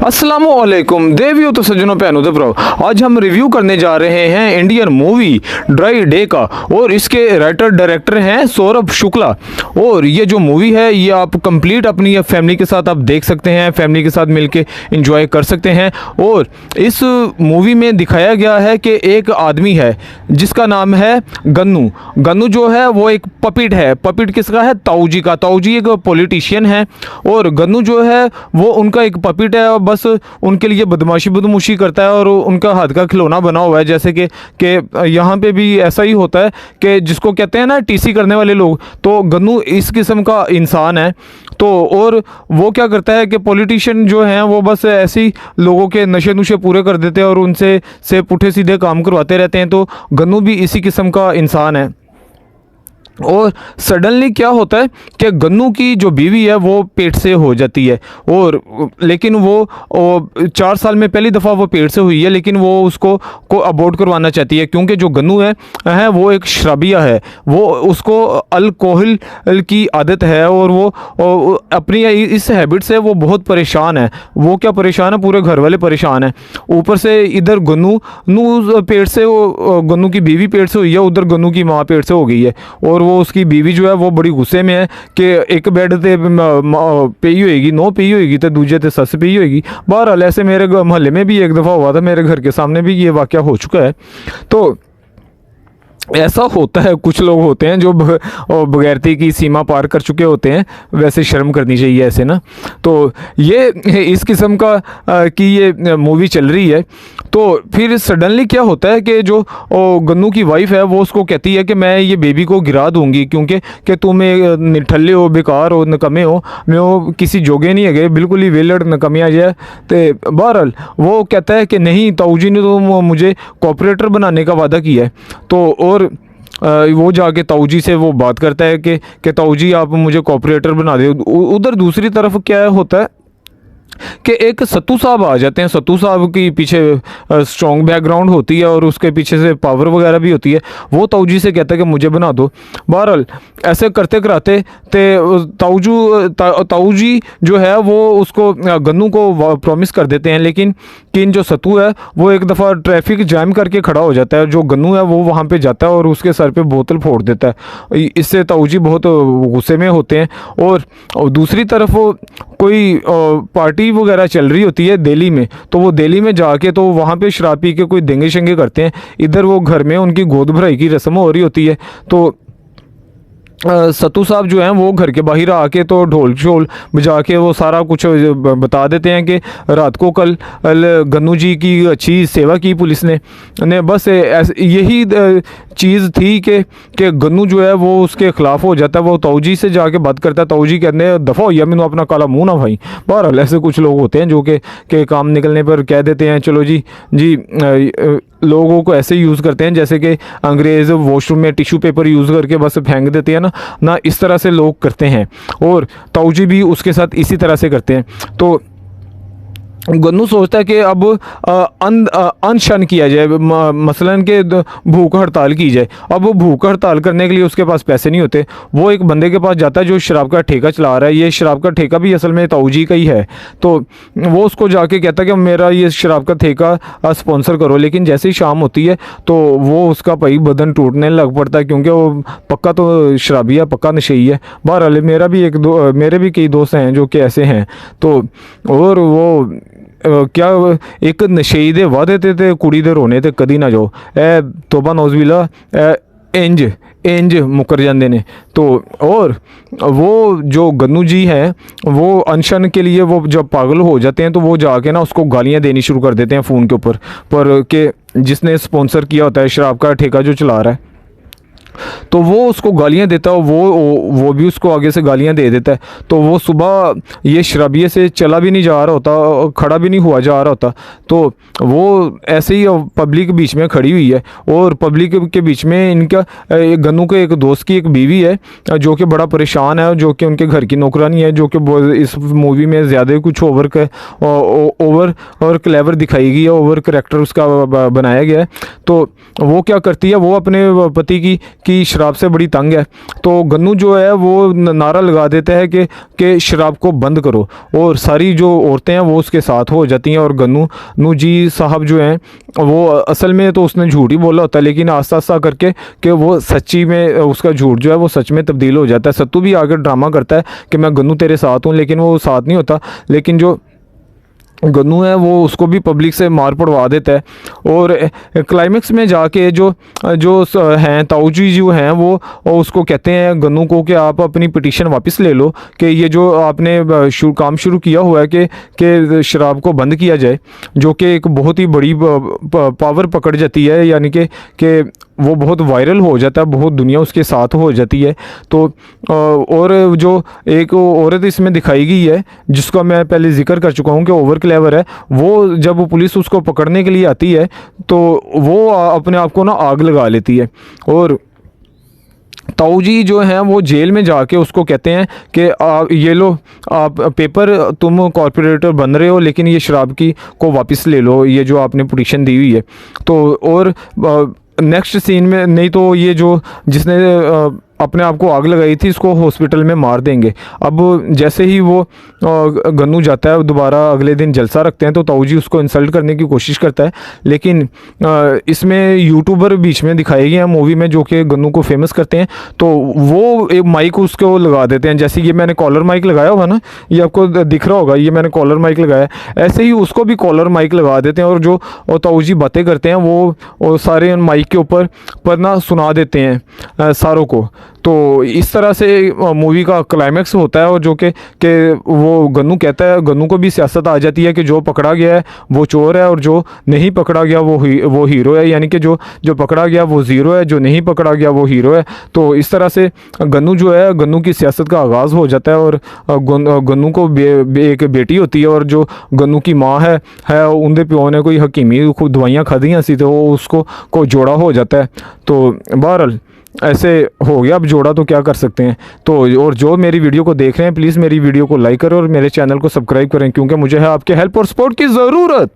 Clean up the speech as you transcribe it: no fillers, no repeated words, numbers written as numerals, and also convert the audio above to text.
अस्सलामुअलैकुम देवियों तो सज्जनों भैनों दे भराओ, आज हम रिव्यू करने जा रहे हैं इंडियन मूवी ड्राई डे का। और इसके राइटर डायरेक्टर हैं सौरभ शुक्ला। और ये जो मूवी है ये आप कंप्लीट अपनी फैमिली के साथ आप देख सकते हैं, फैमिली के साथ मिलके एंजॉय कर सकते हैं। और इस मूवी में दिखाया गया है कि एक आदमी है जिसका नाम है गन्नू। गन्नू जो है वो एक पपिट है। पपिट किसका है? ताऊ जी का। ताऊ जी एक पॉलिटिशियन है और गन्नू जो है वो उनका एक पपिट है और बस उनके लिए बदमाशी करता है और उनका हाथ का खिलौना बना हुआ है। जैसे कि यहाँ पे भी ऐसा ही होता है कि जिसको कहते हैं ना टीसी करने वाले लोग, तो गन्नू इस किस्म का इंसान है। तो और वो क्या करता है कि पॉलिटिशियन जो हैं वो बस ऐसे ही लोगों के नशे नुशे पूरे कर देते हैं और उनसे पुठे सीधे काम करवाते रहते हैं। तो गन्नू भी इसी किस्म का इंसान है। और सडनली क्या होता है कि गन्नू की जो बीवी है वो पेट से हो जाती है। और लेकिन वो 4 साल में पहली दफ़ा वो पेट से हुई है, लेकिन वो उसको अबॉर्ट करवाना चाहती है क्योंकि जो गन्नू है वो एक शराबिया है। वो उसको अल्कोहल की आदत है और वो अपनी इस हैबिट से वो बहुत परेशान है। वो क्या परेशान है, पूरे घर वाले परेशान हैं। ऊपर से इधर गन्नू पेट से गन्नू की बीवी पेट से हुई है, उधर गन्नू की माँ पेट से हो गई है। और वो उसकी बीवी जो है वो बड़ी गुस्से में है कि एक बेड ते पई होएगी, नो पई होएगी तो दूजे ते सस पई होएगी। बहरहाल ऐसे मेरे मोहल्ले में भी एक दफ़ा हुआ था, मेरे घर के सामने भी ये वाक़या हो चुका है। तो ऐसा होता है, कुछ लोग होते हैं जो बगैरती की सीमा पार कर चुके होते हैं। वैसे शर्म करनी चाहिए ऐसे ना। तो ये इस किस्म का कि ये मूवी चल रही है। तो फिर सडनली क्या होता है कि जो गन्नू की वाइफ है वो उसको कहती है कि मैं ये बेबी को गिरा दूंगी क्योंकि कि तुम निठल्ले हो, बेकार हो, नकमे हो, मैं वो किसी जोगे नहीं है, बिल्कुल ही वेलड़ नकमे आ जाए। तो बहरहाल वो कहता है कि नहीं, ताऊ जी ने तो मुझे कॉपरेटर बनाने का वादा किया है। तो और वो जाके ताऊ जी से वो बात करता है कि ताऊ जी आप मुझे कॉपरेटर बना दे। उधर दूसरी तरफ क्या होता है कि एक सत्तू साहब आ जाते हैं। सत्तू साहब की पीछे स्ट्रॉन्ग बैकग्राउंड होती है और उसके पीछे से पावर वगैरह भी होती है। वो ताऊ जी से कहता है कि मुझे बना दो। बहरहाल ऐसे करते कराते ताऊ जी जो है वो उसको गन्नू को प्रॉमिस कर देते हैं। लेकिन जो सत्तू है वो एक दफ़ा ट्रैफिक जैम करके खड़ा हो जाता है। जो गन्नू है वो वहाँ पे जाता है और उसके सर पे बोतल फोड़ देता है। इससे ताऊ जी बहुत गुस्से में होते हैं। और दूसरी तरफ कोई पार्टी वगैरह चल रही होती है दिल्ली में, तो वो दिल्ली में जाके तो वहाँ पे शराब पी के कोई दंगे शंगे करते हैं। इधर वो घर में उनकी गोद भराई की रस्म हो रही होती है। तो सत्तू साहब जो हैं वो घर के बाहर आके तो ढोल शोल बजा के वो सारा कुछ बता देते हैं कि रात को कल गन्नू जी की अच्छी सेवा की पुलिस ने बस यही चीज़ थी कि गन्नू जो है वो उसके ख़िलाफ़ हो जाता है। वो ताऊ जी से जाके बात करता है। ताऊ जी कहते हैं दफ़ा होइया मैंने अपना काला मुँह ना भाई। बहरहाल ऐसे कुछ लोग होते हैं जो कि काम निकलने पर कह देते हैं चलो जी लोगों को ऐसे यूज़ करते हैं जैसे कि अंग्रेज़ वॉशरूम में टिश्यू पेपर यूज़ करके बस फेंक देते हैं ना इस तरह से लोग करते हैं। और ताऊ जी भी उसके साथ इसी तरह से करते हैं। तो गन्नू सोचता है कि अब अनशन किया जाए, मसलन के भूख हड़ताल की जाए। अब वो भूख हड़ताल करने के लिए उसके पास पैसे नहीं होते। वो एक बंदे के पास जाता है जो शराब का ठेका चला रहा है। ये शराब का ठेका भी असल में ताऊ जी का ही है। तो वो उसको जाके कहता है कि मेरा ये शराब का ठेका स्पॉन्सर करो। लेकिन जैसे ही शाम होती है तो वो उसका भाई बदन टूटने लग पड़ता है क्योंकि वो पक्का तो शराबी है, पक्का नशेई है। बहरहाल मेरे भी कई दोस्त हैं जो कि ऐसे हैं। तो और वो क्या एक नशेई दे वादे ते कुड़ी दे रोने ते कदी ना जाओ, ए तोबा नौज़बिल्ला इंज मुकर जाते ने। तो और वो जो गन्नू जी हैं वो अनशन के लिए वो जब पागल हो जाते हैं तो वो जाके ना उसको गालियां देनी शुरू कर देते हैं फ़ोन के ऊपर पर कि जिसने स्पॉन्सर किया होता है शराब का ठेका जो चला रहा है। तो वो उसको गालियां देता है, वो भी उसको आगे से गालियां दे देता है। तो वो सुबह ये शराबिये से चला भी नहीं जा रहा होता, खड़ा भी नहीं हुआ जा रहा होता। तो वो ऐसे ही पब्लिक के बीच में खड़ी हुई है और पब्लिक के बीच में इनका गन्नू के एक दोस्त की एक बीवी है जो कि बड़ा परेशान है, जो कि उनके घर की नौकरानी है, जो कि इस मूवी में ज़्यादा कुछ ओवर और क्लेवर दिखाई गई है, ओवर करैक्टर उसका बनाया गया है। तो वो क्या करती है, वो अपने पति कि शराब से बड़ी तंग है। तो गन्नू जो है वो नारा लगा देता है कि शराब को बंद करो, और सारी जो औरतें हैं वो उसके साथ हो जाती हैं। और गन्नू जी साहब जो हैं वो असल में तो उसने झूठ ही बोला होता है, लेकिन आस्ता आस्ता करके कि वो सच्ची में उसका झूठ जो है वो सच में तब्दील हो जाता है। सत्तू भी आकर ड्रामा करता है कि मैं गन्नू तेरे साथ हूँ, लेकिन वो साथ नहीं होता। लेकिन जो गन्नू है वो उसको भी पब्लिक से मार पड़वा देता है। और क्लाइमेक्स में जाके जो जो हैं ताऊ जी जो हैं वो उसको कहते हैं गन्नू को कि आप अपनी पिटीशन वापस ले लो, कि ये जो आपने काम शुरू किया हुआ है कि शराब को बंद किया जाए, जो कि एक बहुत ही बड़ी पावर पकड़ जाती है, यानी कि वो बहुत वायरल हो जाता है, बहुत दुनिया उसके साथ हो जाती है। तो और जो एक औरत इसमें दिखाई गई है जिसका मैं पहले जिक्र कर चुका हूँ कि ओवर क्लेवर है, वो जब वो पुलिस उसको पकड़ने के लिए आती है तो वो अपने आप को ना आग लगा लेती है। और ताऊ जी जो हैं वो जेल में जाके उसको कहते हैं कि ये लो आप पेपर, तुम कॉर्पोरेटर बन रहे हो, लेकिन ये शराब की को वापस ले लो, ये जो आपने पिटीशन दी हुई है। तो और नेक्स्ट सीन में नहीं तो ये जो जिसने अपने आप को आग लगाई थी इसको हॉस्पिटल में मार देंगे। अब जैसे ही वो गन्नू जाता है दोबारा अगले दिन जलसा रखते हैं तो ताऊ जी उसको इंसल्ट करने की कोशिश करता है, लेकिन इसमें यूट्यूबर बीच में दिखाए गए हैं मूवी में जो कि गन्नू को फेमस करते हैं। तो वो एक माइक उसको लगा देते हैं, जैसे ये मैंने कॉलर माइक लगाया होगा ना, ये आपको दिख रहा होगा, ये मैंने कॉलर माइक लगाया, ऐसे ही उसको भी कॉलर माइक लगा देते हैं। और जो ताऊ जी बातें करते हैं वो सारे माइक के ऊपर पर ना सुना देते हैं सारों को। तो इस तरह से मूवी का क्लाइमैक्स होता है। और जो कि वो गन्नू कहता है, गन्नू को भी सियासत आ जाती है कि जो पकड़ा गया है वो चोर है और जो नहीं पकड़ा गया वो हीरो है, यानी कि जो पकड़ा गया वो ज़ीरो है, जो नहीं पकड़ा गया वो हीरो है। तो इस तरह से गन्नू जो है, गन्नू की सियासत का आगाज़ हो जाता है। और गन्नू को एक बेटी होती है, और जो गन्नू की माँ है उनके प्यो ने कोई हकीमी दवाइयाँ खादियाँ सी तो उसको को जोड़ा हो जाता है। तो बहरहाल ऐसे हो गया, अब जोड़ा तो क्या कर सकते हैं। तो और जो मेरी वीडियो को देख रहे हैं प्लीज़ मेरी वीडियो को लाइक करें और मेरे चैनल को सब्सक्राइब करें, क्योंकि मुझे है आपके हेल्प और सपोर्ट की ज़रूरत।